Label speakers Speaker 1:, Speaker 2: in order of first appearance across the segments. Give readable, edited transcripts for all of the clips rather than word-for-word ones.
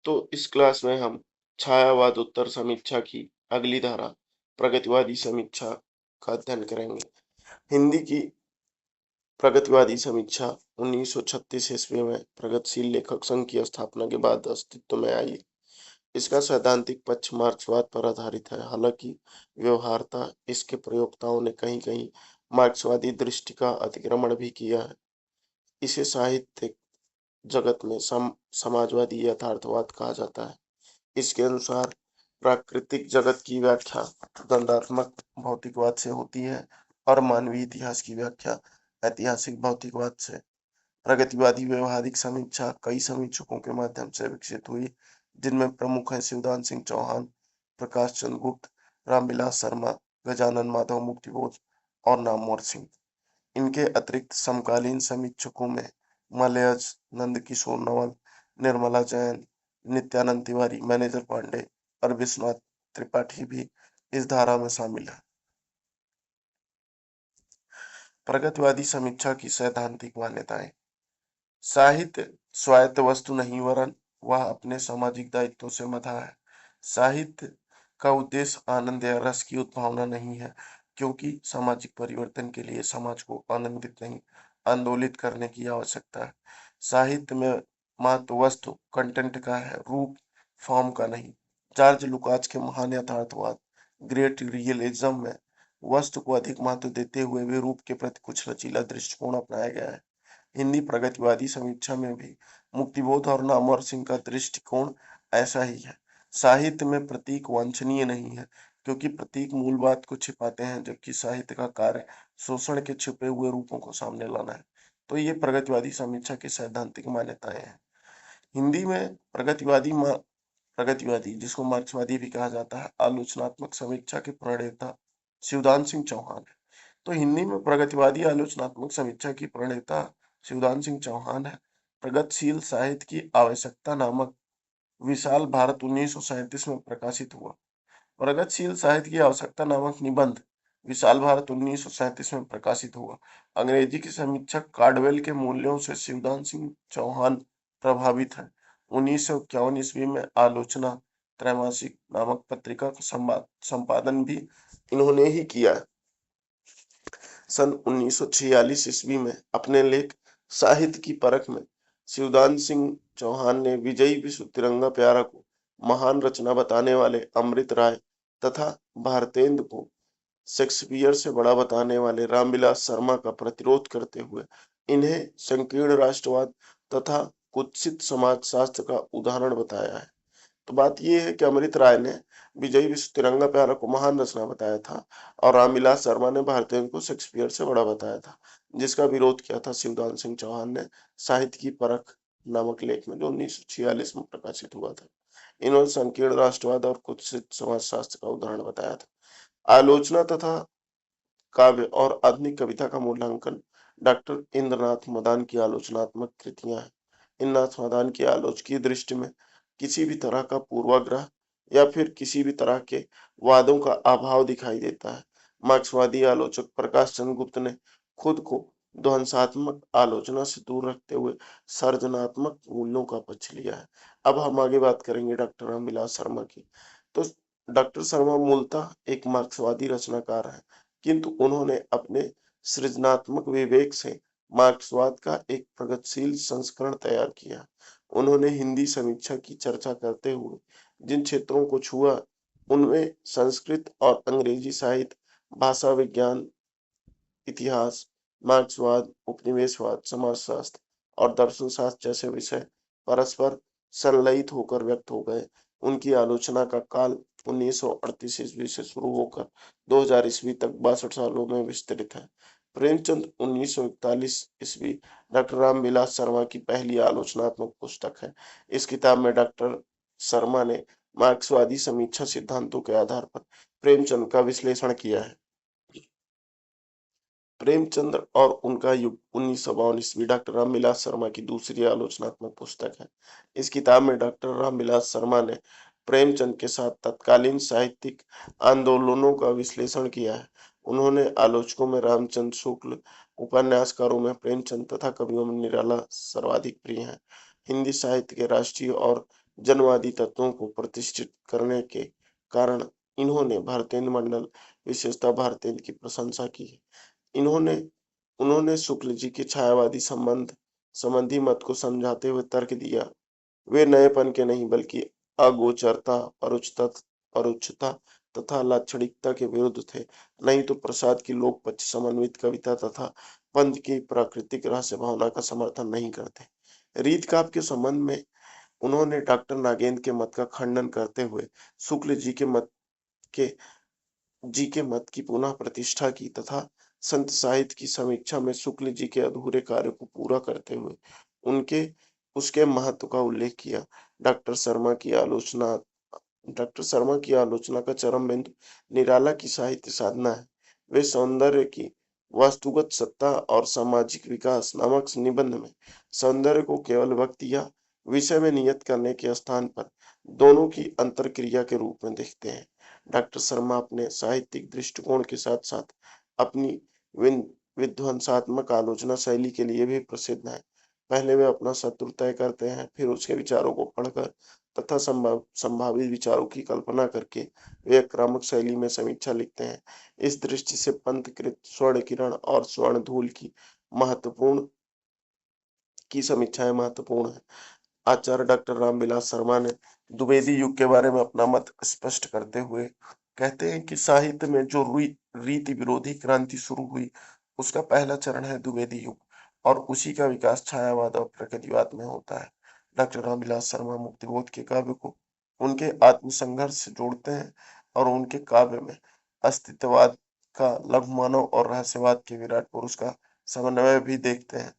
Speaker 1: तो इस क्लास में हम छायावाद उत्तर समीक्षा की अगली धारा प्रगतिवादी समीक्षा का अध्ययन करेंगे। हिंदी की प्रगतिवादी समीक्षा 1936 ईस्वी में प्रगतिशील लेखक संघ की स्थापना के बाद अस्तित्व में आई। इसका सैद्धांतिक पक्ष मार्क्सवाद पर आधारित है, हालांकि व्यवहारता इसके प्रयोक्ताओं ने कहीं-कहीं मार्क्सवादी दृष्टि का अतिक्रमण भी किया है। इसे साहित्यिक जगत में समाजवादी यथार्थवाद कहा जाता है। इसके अनुसार प्राकृतिक जगत की व्याख्या द्वंदात्मक भौतिकवाद से होती है और मानवीय इतिहास की व्याख्या ऐतिहासिक भौतिकवाद से। प्रगतिवादी व्यवहारिक समीक्षा कई समीक्षकों के माध्यम से विकसित हुई, जिनमें प्रमुख हैं शिवदान सिंह चौहान, प्रकाश चंद्र गुप्त, रामविलास शर्मा, गजानन माधव मुक्तिबोध और नामवर सिंह। इनके अतिरिक्त समकालीन समीक्षकों में मलयज, नंदकिशोर नवल, निर्मला जैन, नित्यानंद तिवारी, मैनेजर पांडे और विश्वनाथ त्रिपाठी भी इस धारा में शामिल है। प्रगतिवादी समीक्षा की सैद्धांतिक मान्यताएं। साहित्य स्वायत्त वस्तु नहीं, वरन वह अपने सामाजिक दायित्वों से मथा है। साहित्य का उद्देश्य आनंद या रस की उत्भावना नहीं है, क्योंकि सामाजिक परिवर्तन के लिए समाज को आनंदित नहीं, आंदोलित करने की आवश्यकता है। साहित्य में महत्व वस्तु कंटेंट का है, रूप फॉर्म का नहीं। जॉर्ज लुकास के महान यथार्थवाद ग्रेट रियलिज्म में वस्तु को अधिक महत्व देते हुए भी रूप के प्रति कुछ लचीला दृष्टिकोण अपनाया गया है। हिंदी प्रगतिवादी समीक्षा में भी मुक्तिबोध और नामवर सिंह का दृष्टिकोण ऐसा ही है। साहित्य में प्रतीक वांछनीय नहीं है, क्योंकि प्रतीक मूल बात को छिपाते हैं, जबकि साहित्य का कार्य शोषण के छिपे हुए रूपों को सामने लाना है। तो ये प्रगतिवादी समीक्षा की सैद्धांतिक मान्यताएं हैं। हिंदी में प्रगतिवादी जिसको मार्क्सवादी भी कहा जाता है, आलोचनात्मक समीक्षा के प्रणेता शिवदान सिंह चौहान है। तो हिंदी में प्रगतिवादी आलोचनात्मक समीक्षा की प्रणेता शिवदान सिंह चौहान है। प्रगतिशील साहित्य की आवश्यकता नामक विशाल भारत 1937 में प्रकाशित हुआ। प्रगतिशील साहित्य की आवश्यकता नामक निबंध विशाल भारत 1937 में प्रकाशित हुआ। अंग्रेजी की समीक्षक कार्डवेल के मूल्यों से शिवदान सिंह चौहान प्रभावित है। 1951 ईस्वी में आलोचना त्रैमासिक नामक पत्रिका का संपादन भी इन्होंने ही किया है। सन 1946 ईस्वी में अपने लेख साहित्य की परख में शिवदान सिंह चौहान ने विजयी विश्व तिरंगा प्यारा को महान रचना बताने वाले अमृत राय तथा भारतेंदु को शेक्सपियर से बड़ा बताने वाले रामविलास शर्मा का प्रतिरोध करते हुए इन्हें संकीर्ण राष्ट्रवाद तथा कुत्सित समाजशास्त्र का उदाहरण बताया है। तो बात यह है कि अमृत राय ने विजयी विश्व तिरंगा प्यारा को महान रचना बताया था और रामविलास शर्मा ने भारतेंदु को शेक्सपियर से बड़ा बताया था, जिसका विरोध किया था शिवदान सिंह चौहान ने साहित्य की परख नामक लेख में, जो 1946 में प्रकाशित हुआ था। इन्होंने संकीर्ण राष्ट्रवाद और कुत्सित समाजशास्त्र का उदाहरण बताया था। आलोचना तथा काव्य और आधुनिक कविता का मूल्यांकन डॉक्टर इंद्रनाथ मदान की आलोचनात्मक कृतियां हैं। इंद्रनाथ मदान की आलोचकीय दृष्टि में किसी भी तरह का पूर्वाग्रह या फिर किसी भी तरह के वादों का अभाव दिखाई देता है। मार्क्सवादी आलोचक प्रकाश चंद्र गुप्त ने खुद को ध्वंसात्मक आलोचना से दूर रखते हुए सर्जनात्मक मूल्यों का पक्ष लिया है। अब हम आगे बात करेंगे डॉक्टर रामविलास शर्मा की। तो डॉक्टर शर्मा मूलतः एक मार्क्सवादी रचनाकार है, किंतु उन्होंने अपने सृजनात्मक विवेक से मार्क्सवाद का एक प्रगतिशील संस्करण तैयार किया। उन्होंने हिंदी समीक्षा की चर्चा करते हुए जिन क्षेत्रों को छुआ, उनमें संस्कृत और अंग्रेजी साहित्य, भाषा विज्ञान, इतिहास, मार्क्सवाद, उपनिवेशवाद, समाजशास्त्र और दर्शनशास्त्र जैसे विषय परस्पर संलयित होकर व्यक्त हो गए। उनकी आलोचना का काल 1938 ईस्वी से शुरू होकर 2000 ईस्वी तक 62 सालों में विस्तृत है। प्रेमचंद 1941 ईस्वी डॉक्टर रामविलास शर्मा की पहली आलोचनात्मक पुस्तक है। इस किताब में डॉक्टर शर्मा ने मार्क्सवादी समीक्षा सिद्धांतों के आधार पर प्रेमचंद का विश्लेषण किया है। प्रेमचंद और उनका युग 1952 ईस्वी डॉक्टर रामविलास शर्मा की दूसरी आलोचनात्मक पुस्तक है। इस किताब में डॉक्टर रामविलास शर्मा ने प्रेमचंद के साथ तत्कालीन साहित्यिक आंदोलनों का विश्लेषण किया है। उन्होंने आलोचकों में रामचंद्र शुक्ल, उपन्यासकारों में प्रेमचंद तथा कवियों में निराला सर्वाधिक प्रिय हैं। हिंदी साहित्य के राष्ट्रीय और जनवादी तत्वों को प्रतिष्ठित करने के कारण इन्होंने भारतेंदु मंडल, विशेषतः भारतेंदु की प्रशंसा की है। इन्होंने उन्होंने शुक्ल जी के छायावादी संबंधी मत को समझाते हुए तर्क दिया, वे नएपन के नहीं बल्कि अगोचरता, परोक्षता तथा लाक्षणिकता के विरुद्ध थे। नहीं तो प्रसाद की लोक पक्ष समन्वित कविता तथा पंत की प्राकृतिक रहस्य भावना का समर्थन नहीं करते। रीत काव्य के संबंध में उन्होंने डॉक्टर नागेंद्र के मत का खंडन करते हुए शुक्ल के जी के मत की पुनः प्रतिष्ठा की तथा संत साहित्य की समीक्षा में शुक्ल जी के अधूरे कार्य को पूरा करते हुए उनके उसके महत्व का उल्लेख किया। डॉक्टर शर्मा की आलोचना डॉक्टर शर्मा की आलोचना का चरम बिंदु निराला की साहित्य साधना है। वे सौंदर्य की वास्तुगत सत्ता और सामाजिक विकास नामक निबंध में सौंदर्य को केवल व्यक्ति या विषय में नियत करने के स्थान पर दोनों की अंतरक्रिया के रूप में देखते हैं। डॉक्टर शर्मा अपने साहित्यिक दृष्टिकोण के साथ साथ अपनी विध्वंसात्मक आलोचना शैली के लिए भी प्रसिद्ध हैं। पहले वे अपना शत्रु तय करते हैं, फिर उसके विचारों को पढ़कर तथा संभावित विचारों की कल्पना करके वे आक्रामक शैली में समीक्षा लिखते हैं। इस दृष्टि से पंथकृत स्वर्ण किरण और स्वर्ण धूल महत्वपूर्ण की समीक्षाएं महत्वपूर्ण है। आचार्य डॉक्टर रामविलास शर्मा ने द्विवेदी युग के बारे में अपना मत स्पष्ट करते हुए कहते हैं कि साहित्य में जो रीति विरोधी क्रांति शुरू हुई, उसका पहला चरण है द्विवेदी युग और उसी का विकास छायावाद और प्रगतिवाद में होता है। डॉक्टर रामविलास शर्मा मुक्तिबोध के काव्य को उनके आत्मसंघर्ष से जोड़ते हैं और उनके काव्य में अस्तित्ववाद का, लघु मानव और रहस्यवाद के विराट पुरुष का समन्वय भी देखते हैं।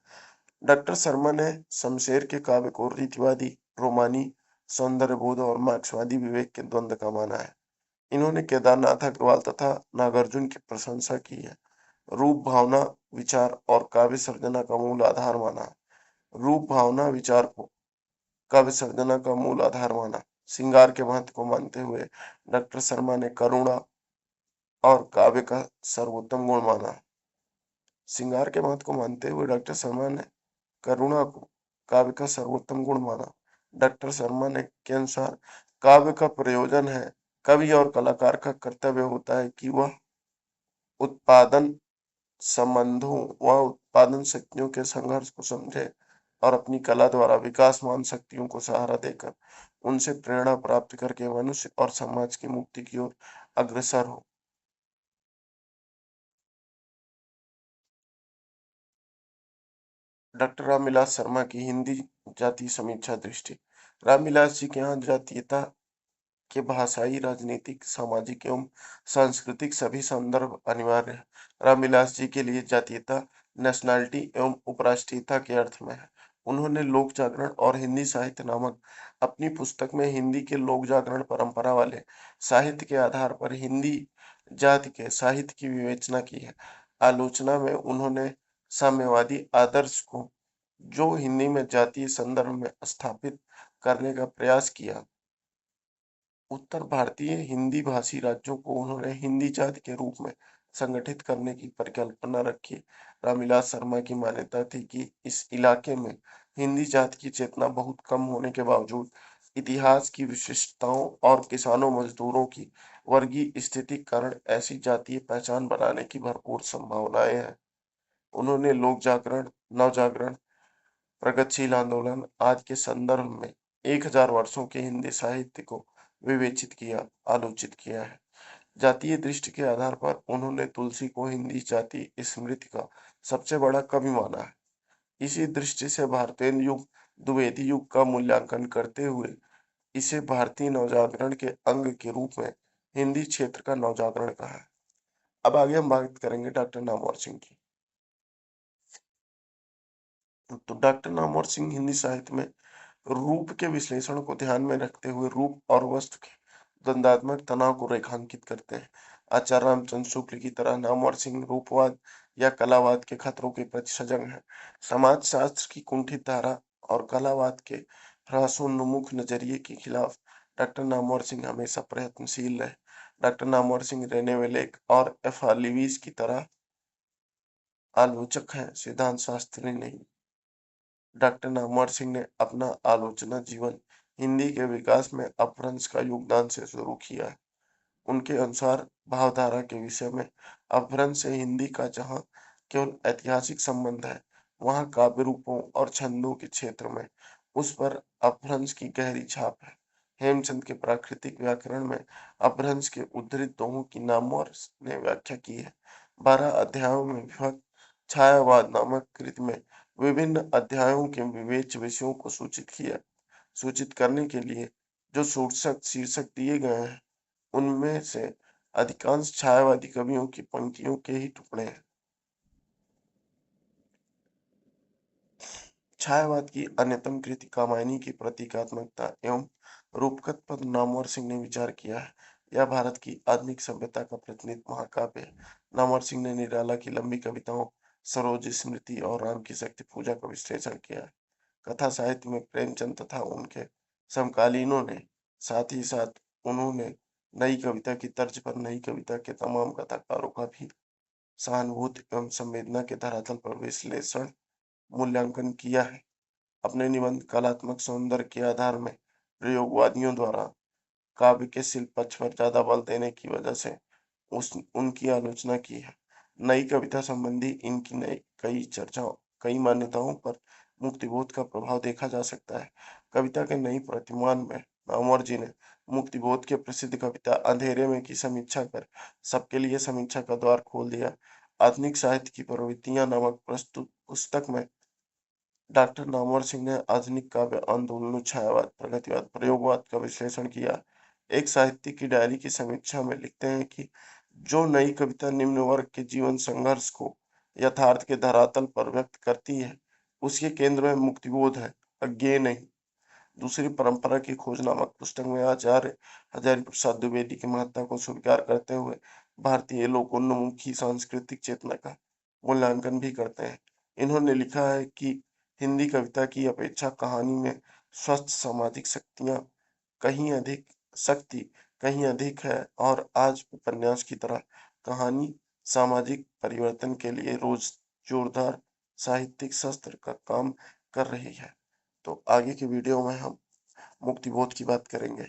Speaker 1: डॉक्टर शर्मा ने शमशेर के काव्य को रीतिवादी, रोमानी, सौंदर्यबोध और मार्क्सवादी विवेक के द्वंद्व का माना है। इन्होंने केदारनाथ अग्रवाल तथा नागार्जुन की प्रशंसा की है। रूप, भावना, विचार और काव्य सर्जना का मूल आधार माना। रूप, भावना, विचार को काव्य सर्जना का मूल आधार माना। श्रृंगार के महत्व को मानते हुए डॉक्टर शर्मा ने करुणा और काव्य का सर्वोत्तम गुण माना। श्रृंगार के महत्व को मानते हुए डॉक्टर शर्मा ने करुणा को काव्य का सर्वोत्तम गुण माना। डॉक्टर शर्मा ने के अनुसार काव्य का प्रयोजन है, कवि और कलाकार का कर्तव्य होता है कि वह उत्पादन संबंधों व उत्पादन शक्तियों के संघर्ष को समझे और अपनी कला द्वारा विकासमान शक्तियों को सहारा देकर उनसे प्रेरणा प्राप्त करके मनुष्य और समाज की मुक्ति की ओर अग्रसर हो। डॉक्टर रामविलास शर्मा की हिंदी जातीय समीक्षा दृष्टि। रामविलास जी के यहाँ जातीयता के भाषाई, राजनीतिक, सामाजिक एवं सांस्कृतिक सभी संदर्भ अनिवार्य है। रामविलास जी के लिए जातीयता नेशनैलिटी एवं उपराष्ट्रीयता के अर्थ में है। उन्होंने लोक जागरण और हिंदी साहित्य नामक अपनी पुस्तक में हिंदी के लोक जागरण परंपरा वाले साहित्य के आधार पर हिंदी जाति के साहित्य की विवेचना की है। आलोचना में उन्होंने साम्यवादी आदर्श को, जो हिंदी में जातीय संदर्भ में स्थापित करने का प्रयास किया, उत्तर भारतीय हिंदी भाषी राज्यों को उन्होंने हिंदी जाति के रूप में संगठित करने की परिकल्पना रखी। रामविलास शर्मा की मान्यता थी कि इस इलाके में हिंदी जाति की चेतना बहुत कम होने के बावजूद इतिहास की विशिष्टताओं और किसानों मजदूरों की वर्गीय स्थिति के कारण ऐसी जातीय पहचान बनाने की भरपूर संभावनाएं हैं। उन्होंने लोक जागरण, नव जागरण, प्रगतिशील आंदोलन आदि के संदर्भ में 1000 वर्षों के हिंदी साहित्य को विवेचित किया, आलोचित किया है। जातीय दृष्टि के आधार पर उन्होंने तुलसी को हिंदी जातीय स्मृति का सबसे बड़ा कवि माना है। इसी दृष्टि से भारतेंदु युग, द्विवेदी युग का मूल्यांकन करते हुए इसे भारतीय नवजागरण के अंग के रूप में हिंदी क्षेत्र का नवजागरण कहा है। अब आगे हम बात करेंगे डॉक्टर नामवर सिंह की। तो डॉक्टर नामवर सिंह हिंदी साहित्य में रूप के विश्लेषण को ध्यान में रखते हुए रूप और वस्तु के द्वंद्वात्मक तनाव को रेखांकित करते हैं। आचार्य रामचंद्र शुक्ल की तरह नामवर सिंह रूपवाद या कलावाद के खतरों के प्रति सजग हैं। समाज शास्त्र की कुंठित धारा और कलावाद के ह्रासोन्मुख नजरिए के खिलाफ डॉक्टर नामवर सिंह हमेशा प्रयत्नशील रहे। Doctor Namvar Singh Rene Wellek और एफ आर लिविस की तरह आलोचक हैं, सिद्धांत शास्त्री नहीं। डॉक्टर नामवर सिंह ने अपना आलोचना जीवन हिंदी के विकास में अपभ्रंश का योगदान से शुरू किया है। उनके अनुसार भावधारा के विषय में अपभ्रंश से हिंदी का जहाँ केवल ऐतिहासिक संबंध है, वहाँ काव्य रूपों और छंदों के क्षेत्र में उस पर अपभ्रंश की गहरी छाप है। हेमचंद के प्राकृतिक व्याकरण में अपभ्रंश के उद्धृत दोहों की नामवर ने व्याख्या की है। 12 अध्यायों में विभक्त छायावाद नामक कृति में विभिन्न अध्यायों के विवेच्य विषयों को सूचित करने के लिए जो शीर्षक दिए गए हैं, उनमें से अधिकांश छायावादी कवियों की पंक्तियों के ही टुकड़े हैं। छायावाद की अन्यतम कृति कामायनी की प्रतीकात्मकता एवं रूपकथ पर नामवर सिंह ने विचार किया है। यह भारत की आधुनिक सभ्यता का प्रतिनिधित्व महाकाव्य है। नामवर सिंह ने निराला की लंबी कविताओं, सरोज स्मृति और राम की शक्ति पूजा का विश्लेषण किया है। कथा साहित्य में प्रेमचंद तथा उनके समकालीनों ने साथ ही साथ उन्होंने नई कविता की तर्ज पर नई कविता के तमाम कथाकारों का भी सहानुभूति एवं संवेदना के धरातल पर विश्लेषण मूल्यांकन किया है। अपने निबंध कलात्मक सौंदर्य के आधार में प्रयोगवादियों द्वारा काव्य के शिल्प पक्ष पर ज्यादा बल देने की वजह से उनकी आलोचना की है। नई कविता संबंधी इनकी नई कई मान्यताओं पर मुक्तिबोध का प्रभाव देखा जा सकता है। कविता के नई प्रतिमान में नामवर जी ने मुक्तिबोध के प्रसिद्ध कविता अंधेरे में की समीक्षा कर सबके लिए समीक्षा का द्वार खोल दिया। आधुनिक साहित्य की प्रवृत्तियां नामक प्रस्तुत पुस्तक में डॉक्टर नामवर सिंह ने आधुनिक काव्य आंदोलनों, छायावाद, प्रगतिवाद, प्रयोगवाद का विश्लेषण किया। एक साहित्यिक की डायरी की समीक्षा में लिखते हैं कि जो नई कविता निम्न वर्ग के जीवन संघर्ष को यथार्थ के धरातल पर व्यक्त करती है, उसके केंद्र में मुक्तिबोध है, अज्ञेय नहीं। दूसरी परंपरा की खोज नामक पुस्तक में आचार्य हजारी प्रसाद द्विवेदी की महत्ता को स्वीकार करते हुए भारतीय लोकोन्मुखी सांस्कृतिक चेतना का मूल्यांकन भी करते हैं। इन्होंने लिखा है कि हिंदी कविता की अपेक्षा कहानी में स्वस्थ सामाजिक शक्ति कहीं अधिक है और आज उपन्यास की तरह कहानी सामाजिक परिवर्तन के लिए रोज जोरदार साहित्यिक शस्त्र का काम कर रही है। तो आगे की वीडियो में हम मुक्तिबोध की बात करेंगे।